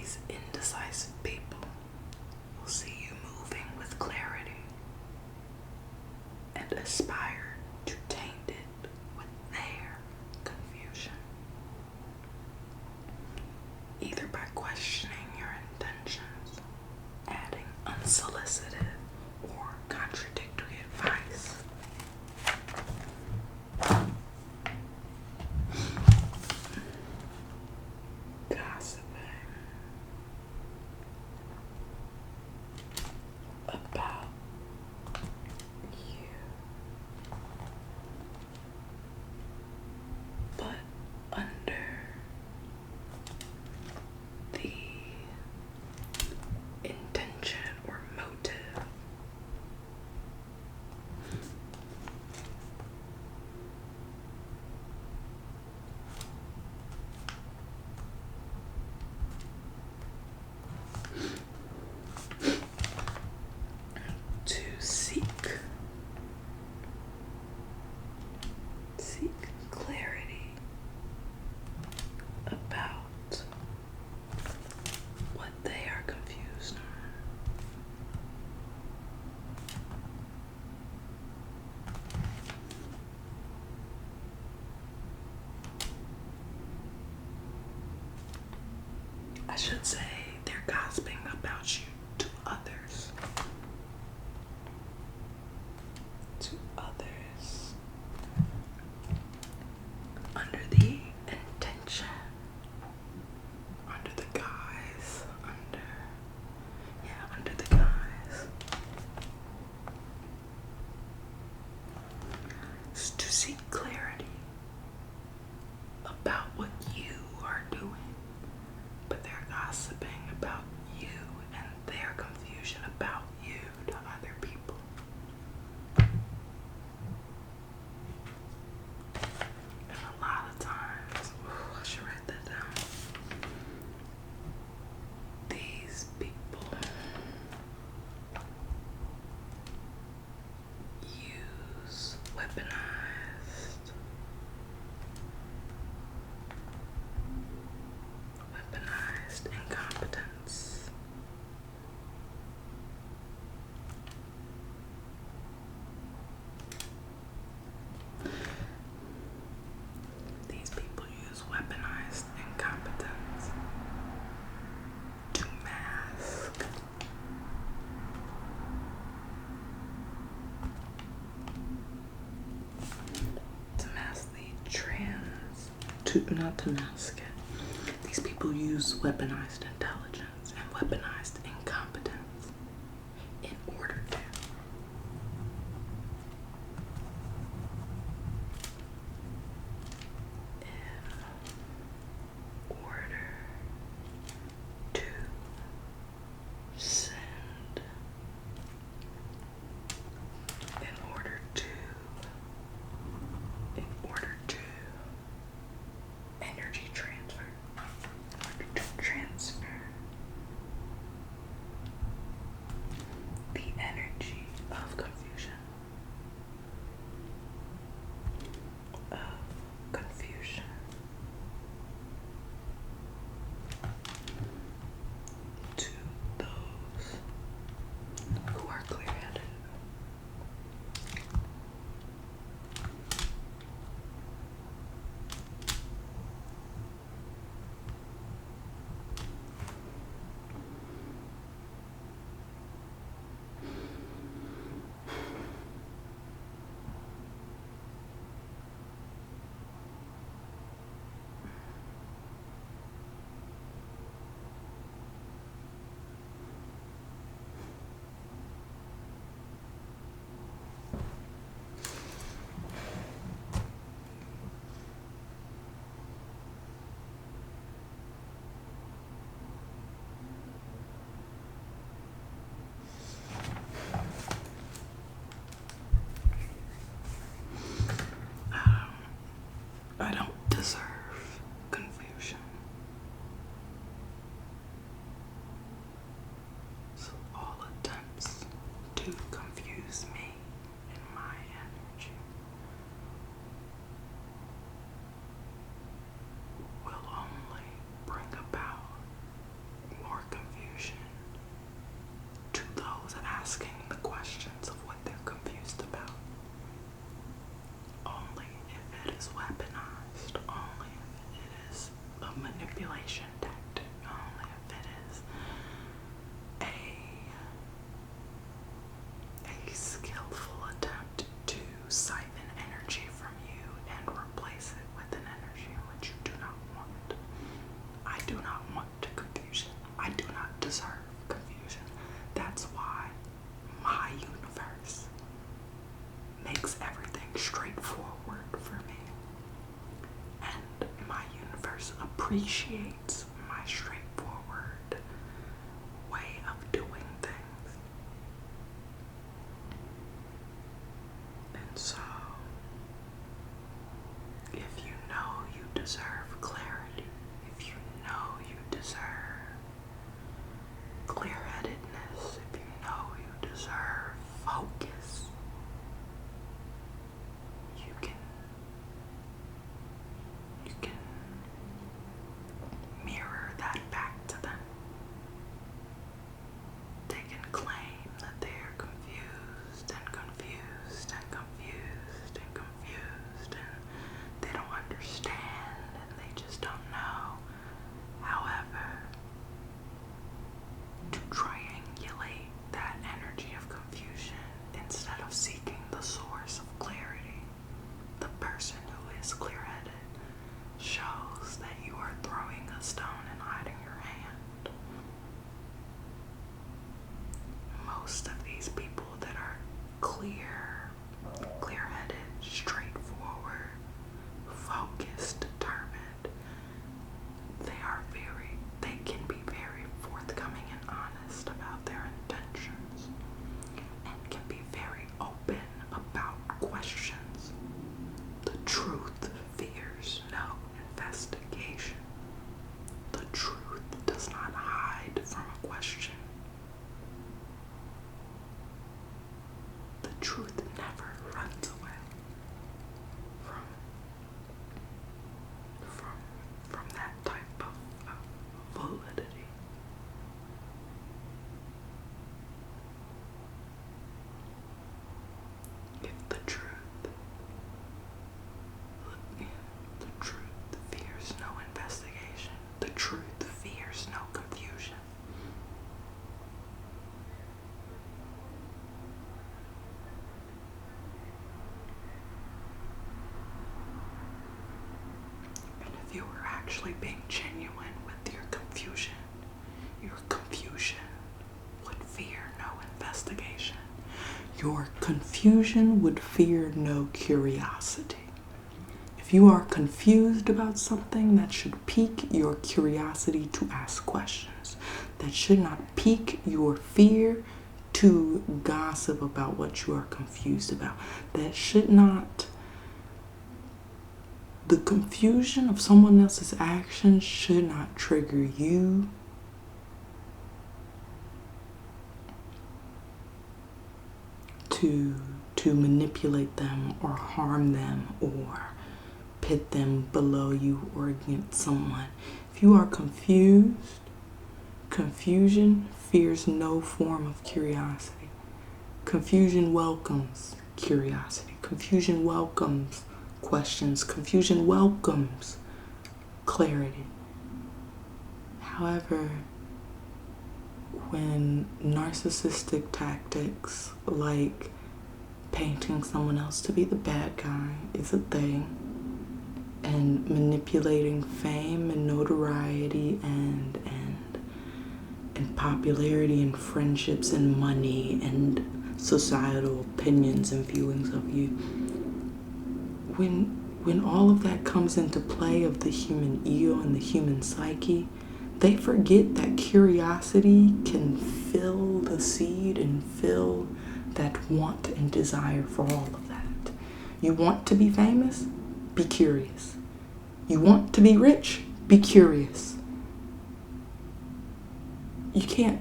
These indecisive people will see you moving with clarity and aspire to taint it with their confusion, either by questioning your intentions, adding unsolicited or contradictory advice, gossiping about you, but under the intention or motive to seek clarity about what they are confused on. I should say they're gossiping about you to others. To others. Under the intention, under the guise, under the guise. It's to seek clarity about what you are doing, but they're gossiping about you and their confusion about you to other people. And a lot of times, I should write that down. These people use weaponized incompetence These people use weaponized incompetence to mask not to mask it. These people use weaponized intelligence and weaponized incompetence in order to send, in order to energy transfer, manipulation tactic, only if it is a skillful attempt to siphon energy from you and replace it with an energy which you do not want. I do not want confusion. I do not deserve confusion. That's why my universe makes everything straightforward for me. And my universe appreciates my straightforward way of doing things. And so, if you know you deserve clarity, if you know you deserve clear-headedness, if you know you deserve focus, you can mirror that back to them. They can claim that they are confused and confused and confused and confused and they don't understand and they just don't know. However, to triangulate that energy of confusion instead of seeking the source of clarity, the person who is clear-headed shows that you are throwing a stone and hiding your hand. Most of these people that are clear-headed, straightforward, focused, determined, they can be very forthcoming and honest about their intentions and can be very open about questions. The truth fears no investigation. The truth does not hide from a question. The truth never runs away from that type of validity. If the truth fears no investigation, the truth fears no confusion. And if you were actually being genuine with your confusion would fear no investigation. Your confusion would fear no curiosity. If you are confused about something, that should pique your curiosity to ask questions. That should not pique your fear to gossip about what you are confused about. That should not. The confusion of someone else's actions should not trigger you to manipulate them or harm them or pit them below you or against someone. If you are confused, confusion fears no form of curiosity. Confusion welcomes curiosity. Confusion welcomes questions. Confusion welcomes clarity. However, when narcissistic tactics like painting someone else to be the bad guy is a thing, and manipulating fame and notoriety and popularity and friendships and money and societal opinions and viewings of you, when all of that comes into play of the human ego and the human psyche, they forget that curiosity can fill the seed and fill that want and desire for all of that. You want to be famous? Be curious. You want to be rich? Be curious. You can't,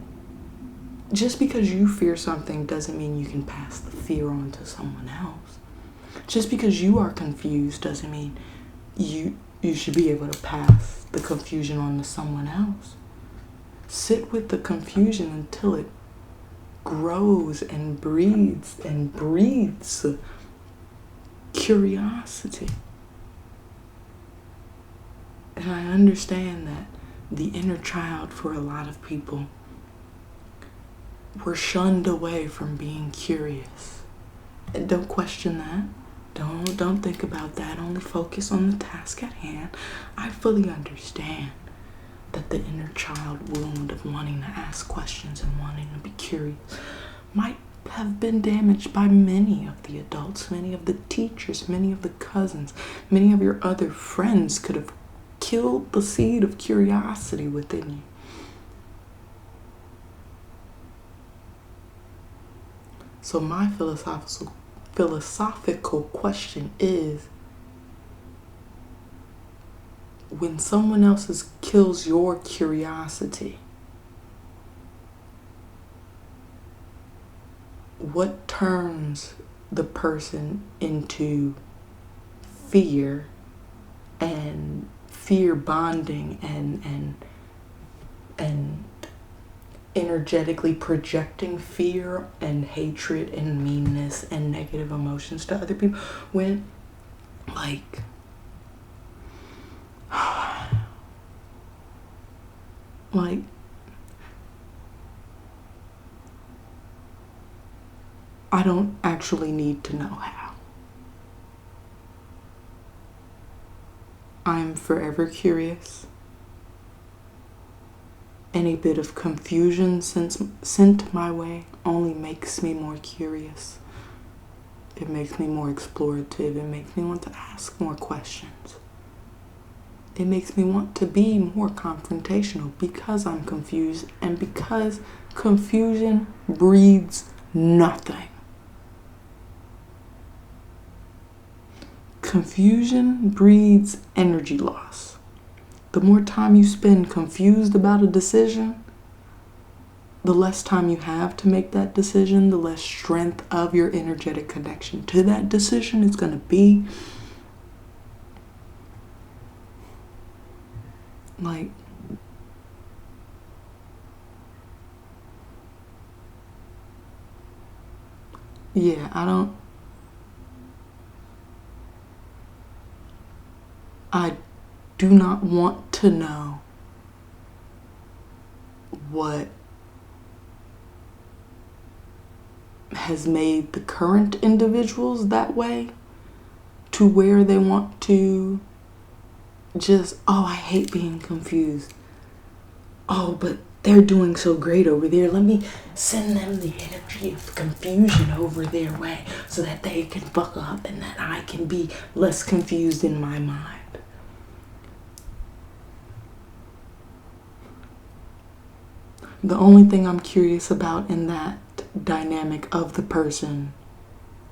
just because you fear something doesn't mean you can pass the fear on to someone else. Just because you are confused doesn't mean you should be able to pass the confusion on to someone else. Sit with the confusion until it grows and breathes curiosity. And I understand that the inner child for a lot of people, we're shunned away from being curious. And don't question that. Don't think about that. Only focus on the task at hand. I fully understand that the inner child wound of wanting to ask questions and wanting to be curious might have been damaged by many of the adults, many of the teachers, many of the cousins, many of your other friends could have killed the seed of curiosity within you. So my philosophical question is, when someone else kills your curiosity, what turns the person into fear and fear bonding and energetically projecting fear and hatred and meanness and negative emotions to other people, when like I don't actually need to know how. I'm forever curious. Any bit of confusion sent my way only makes me more curious. It makes me more explorative. It makes me want to ask more questions. It makes me want to be more confrontational because I'm confused, and because confusion breeds nothing. Confusion breeds energy loss. The more time you spend confused about a decision, the less time you have to make that decision, the less strength of your energetic connection to that decision is going to be. Like, yeah, I do not want to know what has made the current individuals that way, to where they want to just, oh, I hate being confused. Oh, but they're doing so great over there. Let me send them the energy of confusion over their way so that they can fuck up and that I can be less confused in my mind. The only thing I'm curious about in that dynamic of the person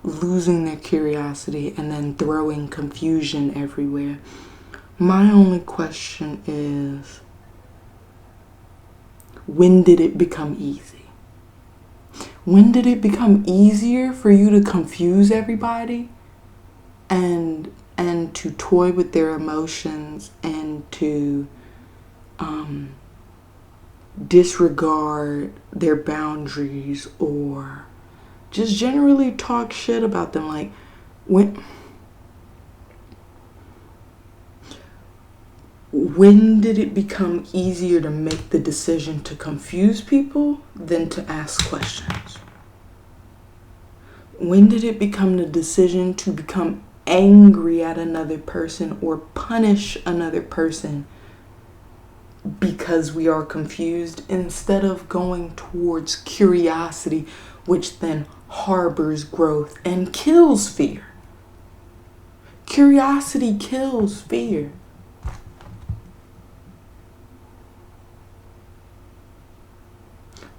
losing their curiosity and then throwing confusion everywhere, my only question is, when did it become easy? When did it become easier for you to confuse everybody and to toy with their emotions and to disregard their boundaries or just generally talk shit about them? Like, when did it become easier to make the decision to confuse people than to ask questions? When did it become the decision to become angry at another person or punish another person because we are confused, instead of going towards curiosity, which then harbors growth and kills fear? Curiosity kills fear.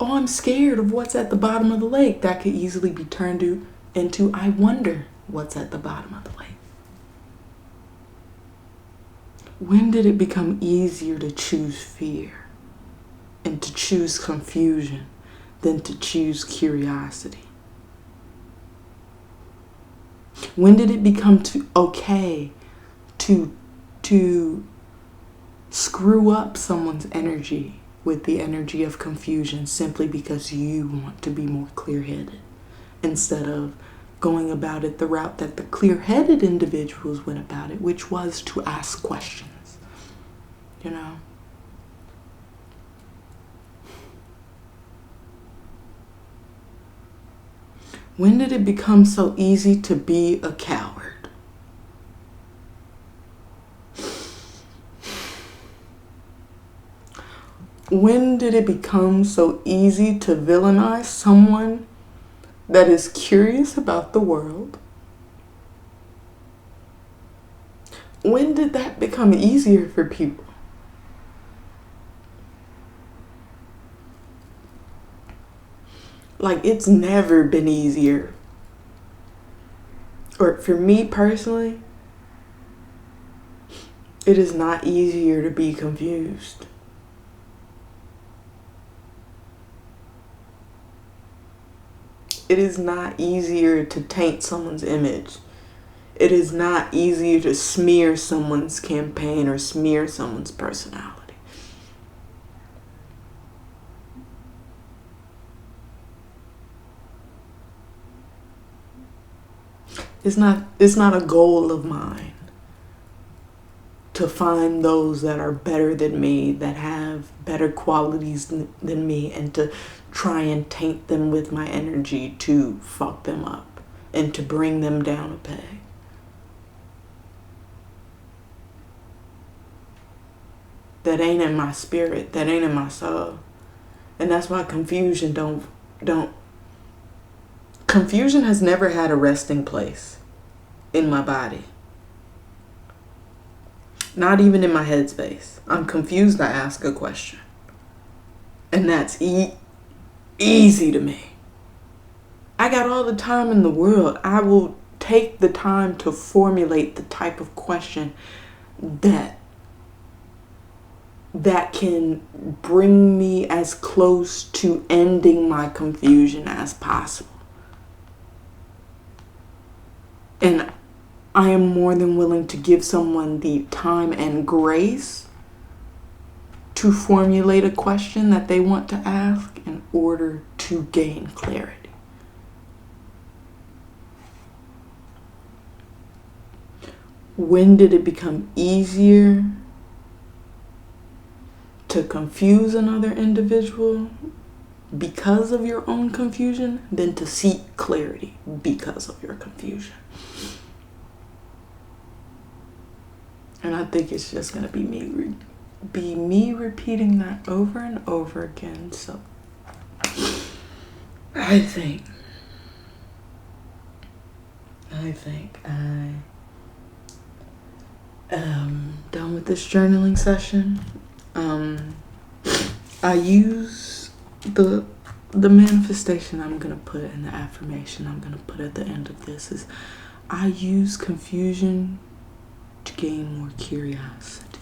Oh, I'm scared of what's at the bottom of the lake. That could easily be turned into, I wonder what's at the bottom of the lake. When did it become easier to choose fear and to choose confusion than to choose curiosity? When did it become okay to screw up someone's energy with the energy of confusion simply because you want to be more clear-headed, instead of going about it the route that the clear-headed individuals went about it, which was to ask questions? you know? When did it become so easy to be a coward? When did it become so easy to villainize someone that is curious about the world? When did that become easier for people? Like, it's never been easier. Or for me personally, it is not easier to be confused. It is not easier to taint someone's image. It is not easier to smear someone's campaign or smear someone's personality. It's not a goal of mine to find those that are better than me, that have better qualities than me, and to try and taint them with my energy to fuck them up and to bring them down a peg. That ain't in my spirit. That ain't in my soul. And that's why confusion confusion has never had a resting place in my body. Not even in my headspace. I'm confused, I ask a question. And that's easy to me. I got all the time in the world. I will take the time to formulate the type of question that can bring me as close to ending my confusion as possible. And I am more than willing to give someone the time and grace to formulate a question that they want to ask in order to gain clarity. When did it become easier to confuse another individual because of your own confusion than to seek clarity because of your confusion? And I think it's just going to be me repeating that over and over again. So I think I am done with this journaling session. I use the manifestation I'm going to put and the affirmation I'm going to put at the end of this is I use confusion to gain more curiosity.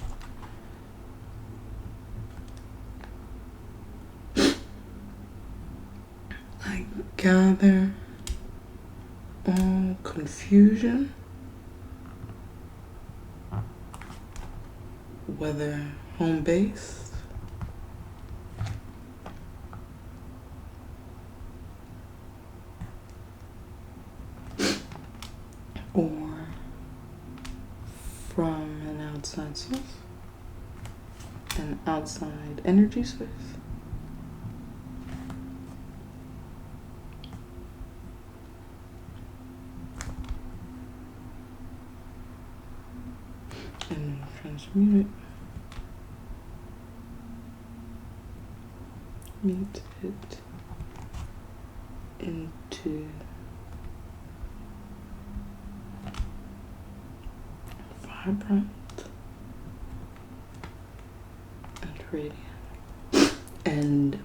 I gather all confusion, whether home-based or from an outside source, an outside energy source. And transmute it into vibrant and radiant and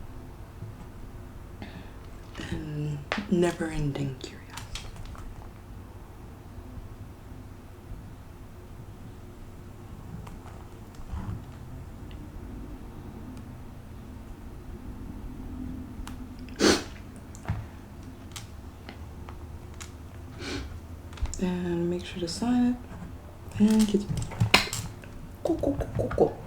never-ending curiosity. And make sure to sign it and get cool.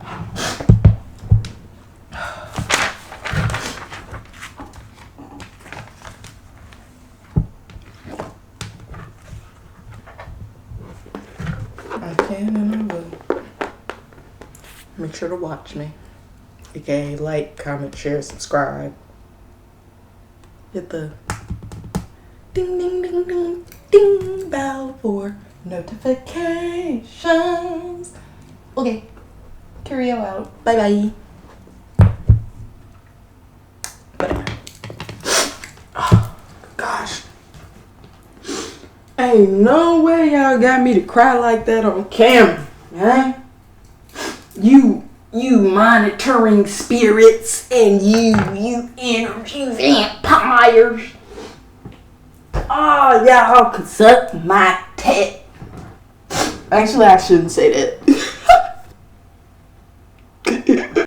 I can and I will. sure to watch me. Okay, like, comment, share, subscribe. Hit the ding, ding, ding, ding, ding bell for notifications. Okay, Curio out. Bye-bye. Oh, gosh. Ain't no way y'all got me to cry like that on camera, huh? You monitoring spirits and you energy vampires. Oh, y'all could suck my tit. Actually, I shouldn't say that.